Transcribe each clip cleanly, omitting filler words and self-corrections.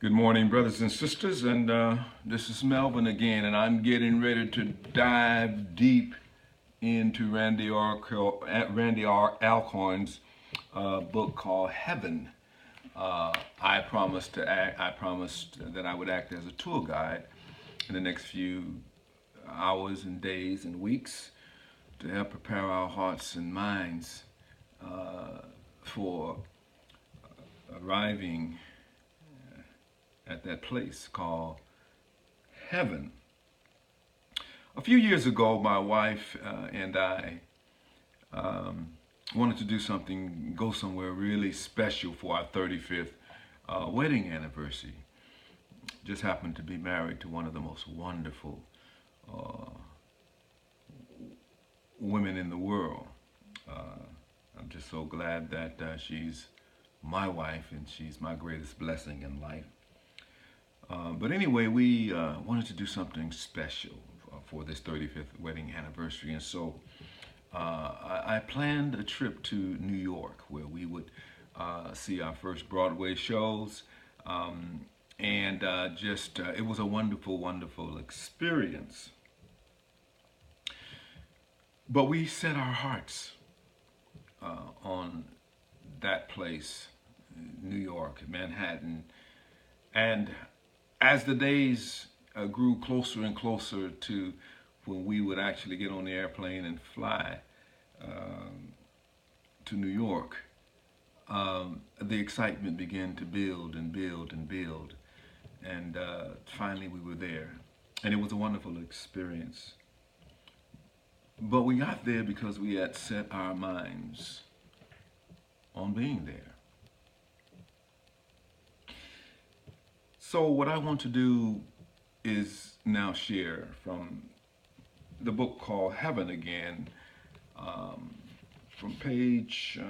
Good morning, brothers and sisters, and this is Melvin again, and I'm getting ready to dive deep into Randy R. Alcorn's book called Heaven. I promised that I would act as a tour guide in the next few hours and days and weeks to help prepare our hearts and minds for arriving at that place called heaven. A few years ago, my wife and I wanted to do something, go somewhere really special for our 35th wedding anniversary. Just happened to be married to one of the most wonderful women in the world. I'm just so glad that she's my wife and she's my greatest blessing in life. But anyway, we wanted to do something special for this 35th wedding anniversary. And so I planned a trip to New York where we would see our first Broadway shows. It was a wonderful, wonderful experience. But we set our hearts on that place, New York, Manhattan. And as the days grew closer and closer to when we would actually get on the airplane and fly to New York, the excitement began to build and build and build. And finally we were there. And it was a wonderful experience. But we got there because we had set our minds on being there. So what I want to do is now share from the book called Heaven again, from page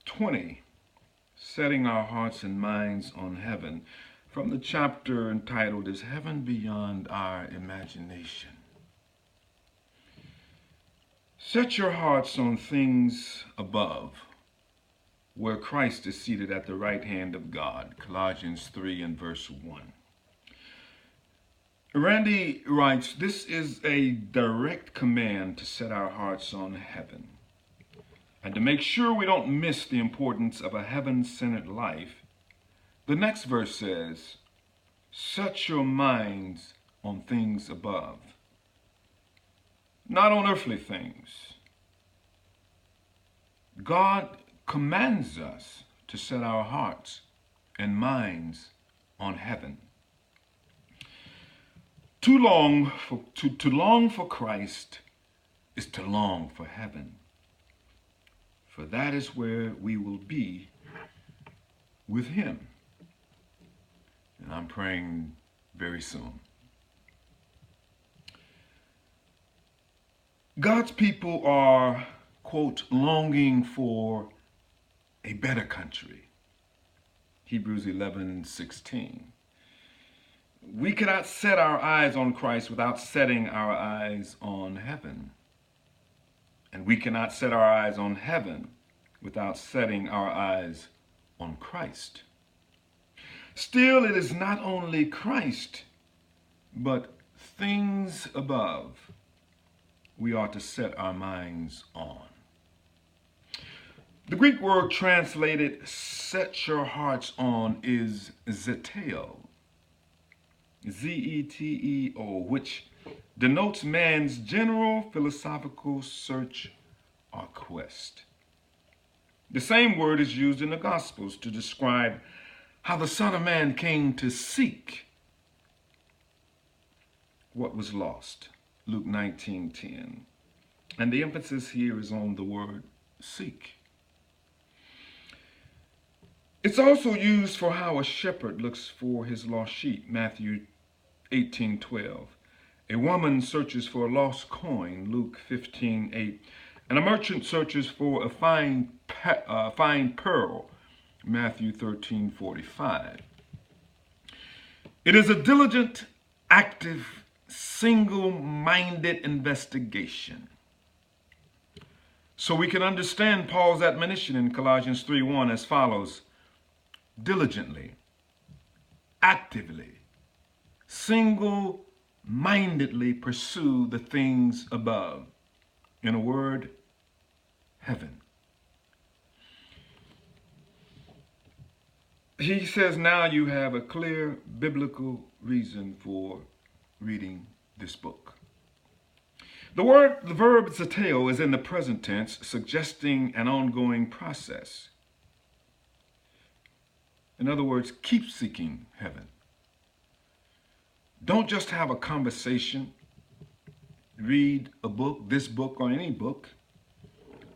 20, Setting Our Hearts and Minds on Heaven, from the chapter entitled, Is Heaven Beyond Our Imagination? Set your hearts on things above, where Christ is seated at the right hand of God, Colossians 3 and verse 1. Randy writes, this is a direct command to set our hearts on heaven. And to make sure we don't miss the importance of a heaven-centered life, the next verse says, set your minds on things above, not on earthly things. God commands us to set our hearts and minds on heaven. To long for Christ is to long for heaven, for that is where we will be with him. And I'm praying very soon. God's people are, quote, longing for a better country. Hebrews 11:16. We cannot set our eyes on Christ without setting our eyes on heaven. And we cannot set our eyes on heaven without setting our eyes on Christ. Still, it is not only Christ, but things above we ought to set our minds on. The Greek word translated set your hearts on is zeteo, Z-E-T-E-O, which denotes man's general philosophical search or quest. The same word is used in the Gospels to describe how the Son of Man came to seek what was lost, Luke 19:10. And the emphasis here is on the word seek. It's also used for how a shepherd looks for his lost sheep, Matthew 18:12. A woman searches for a lost coin, Luke 15:8. And a merchant searches for a fine pearl, Matthew 13:45. It is a diligent, active, single-minded investigation. So we can understand Paul's admonition in Colossians 3:1 as follows: diligently, actively, single-mindedly pursue the things above. In a word, heaven. He says now you have a clear biblical reason for reading this book. The verb zeteo is in the present tense, suggesting an ongoing process. In other words, keep seeking heaven. Don't just have a conversation, read a book, this book or any book,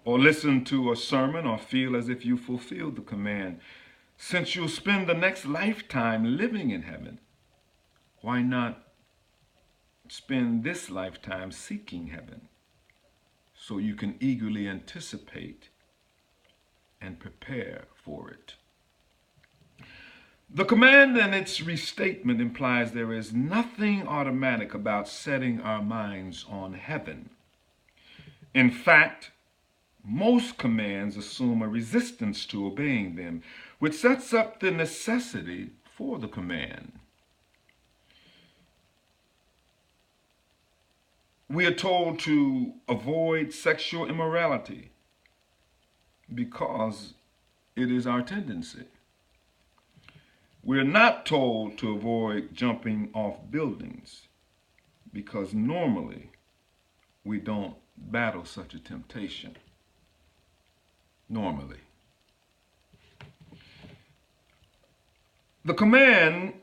or listen to a sermon or feel as if you fulfilled the command. Since you'll spend the next lifetime living in heaven, why not spend this lifetime seeking heaven so you can eagerly anticipate and prepare for it? The command and its restatement implies there is nothing automatic about setting our minds on heaven. In fact, most commands assume a resistance to obeying them, which sets up the necessity for the command. We are told to avoid sexual immorality because it is our tendency. We're not told to avoid jumping off buildings because normally we don't battle such a temptation. Normally. The command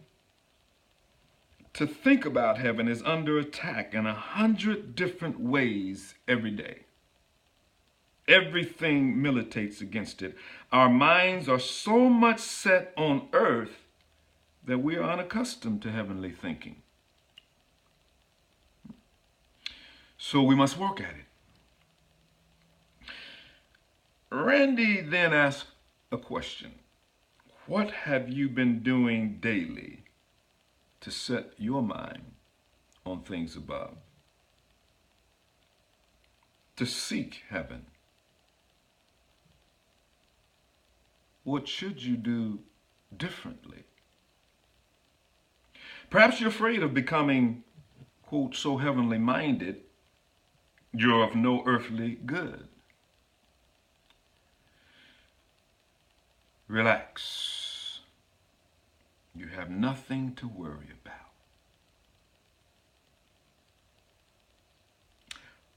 to think about heaven is under attack in 100 different ways every day. Everything militates against it. Our minds are so much set on earth that we are unaccustomed to heavenly thinking. So we must work at it. Randy then asked a question. What have you been doing daily to set your mind on things above? To seek heaven? What should you do differently? Perhaps you're afraid of becoming, quote, so heavenly minded, you're of no earthly good. Relax. You have nothing to worry about.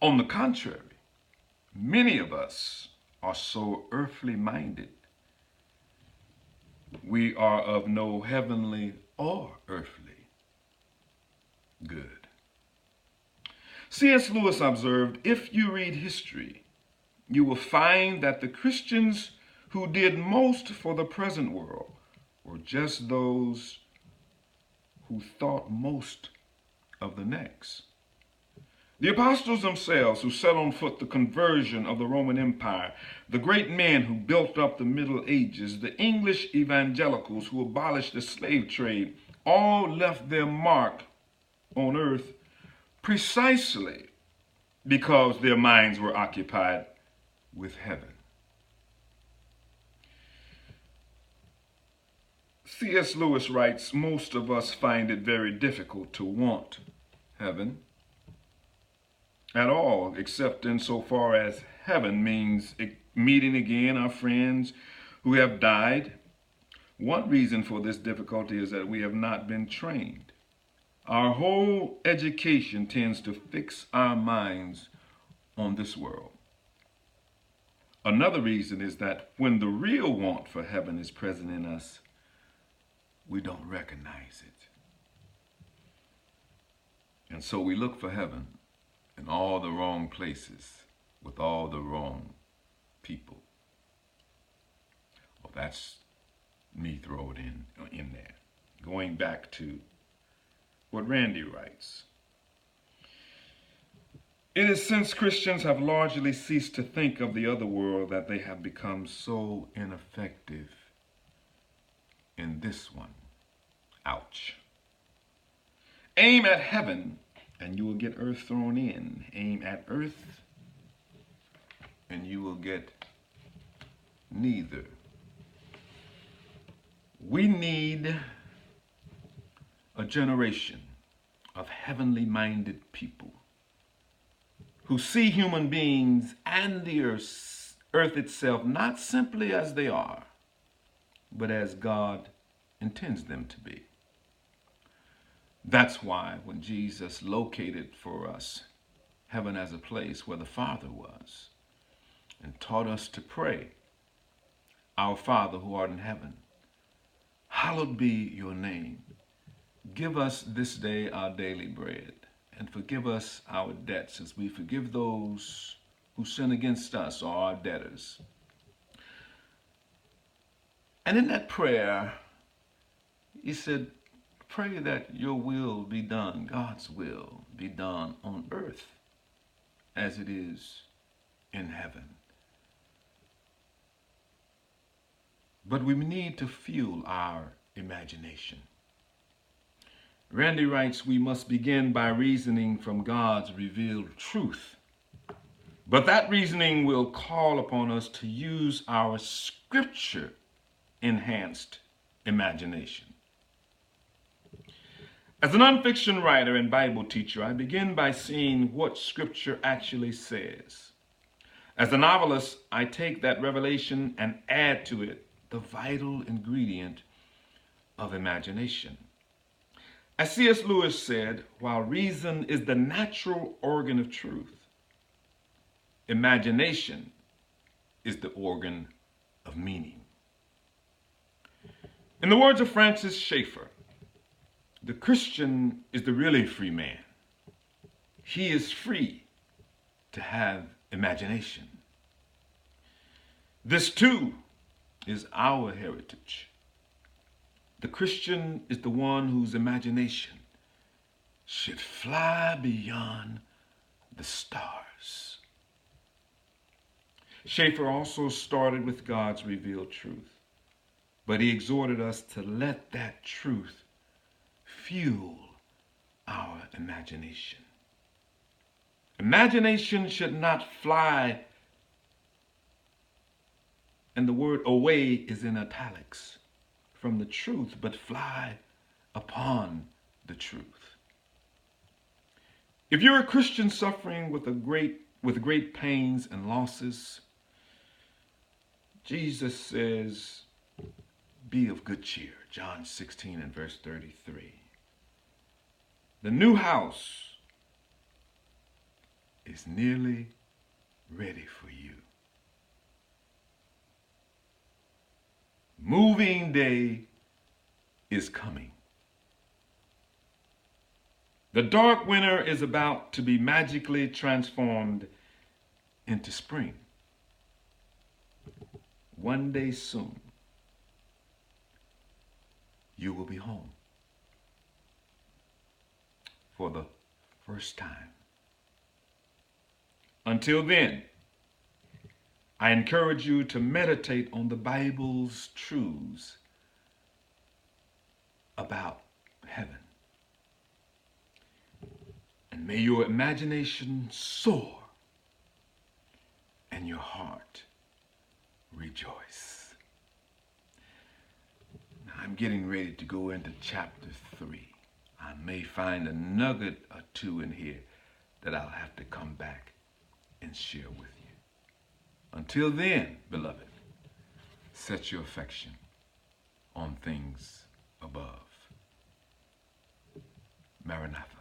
On the contrary, many of us are so earthly minded, we are of no heavenly or earthly good. C.S. Lewis observed, if you read history, you will find that the Christians who did most for the present world were just those who thought most of the next. The apostles themselves, who set on foot the conversion of the Roman Empire, the great men who built up the Middle Ages, the English evangelicals who abolished the slave trade, all left their mark on earth precisely because their minds were occupied with heaven. C.S. Lewis writes, most of us find it very difficult to want heaven at all, except insofar as heaven means meeting again our friends who have died. One reason for this difficulty is that we have not been trained. Our whole education tends to fix our minds on this world. Another reason is that when the real want for heaven is present in us, we don't recognize it. And so we look for heaven in all the wrong places with all the wrong people. Well, that's me thrown in there. Going back to what Randy writes. It is since Christians have largely ceased to think of the other world that they have become so ineffective in this one. Ouch. Aim at heaven and you will get earth thrown in. Aim at earth and you will get neither We need a generation of heavenly minded people who see human beings and the earth itself not simply as they are, but as God intends them to be. That's why when Jesus located for us heaven as a place where the Father was and taught us to pray, Our Father who art in heaven, hallowed be your name. Give us this day our daily bread, and forgive us our debts as we forgive those who sin against us or our debtors. And in that prayer, he said, pray that your will be done, God's will be done on earth as it is in heaven. But we need to fuel our imagination. Randy writes, we must begin by reasoning from God's revealed truth. But that reasoning will call upon us to use our scripture-enhanced imagination. As a nonfiction writer and Bible teacher, I begin by seeing what Scripture actually says. As a novelist, I take that revelation and add to it the vital ingredient of imagination. As C.S. Lewis said, while reason is the natural organ of truth, imagination is the organ of meaning. In the words of Francis Schaeffer, the Christian is the really free man. He is free to have imagination. This too is our heritage. The Christian is the one whose imagination should fly beyond the stars. Schaeffer also started with God's revealed truth, but he exhorted us to let that truth fuel our imagination. Imagination should not fly, and the word away is in italics, from the truth, but fly upon the truth. If you're a Christian suffering with great pains and losses, Jesus says, be of good cheer, John 16 and verse 33. The new house is nearly ready for you. Moving day is coming. The dark winter is about to be magically transformed into spring. One day soon, you will be home for the first time. Until then, I encourage you to meditate on the Bible's truths about heaven. And may your imagination soar and your heart rejoice. Now I'm getting ready to go into chapter 3. I may find a nugget or two in here that I'll have to come back and share with you. Until then, beloved, set your affection on things above. Maranatha.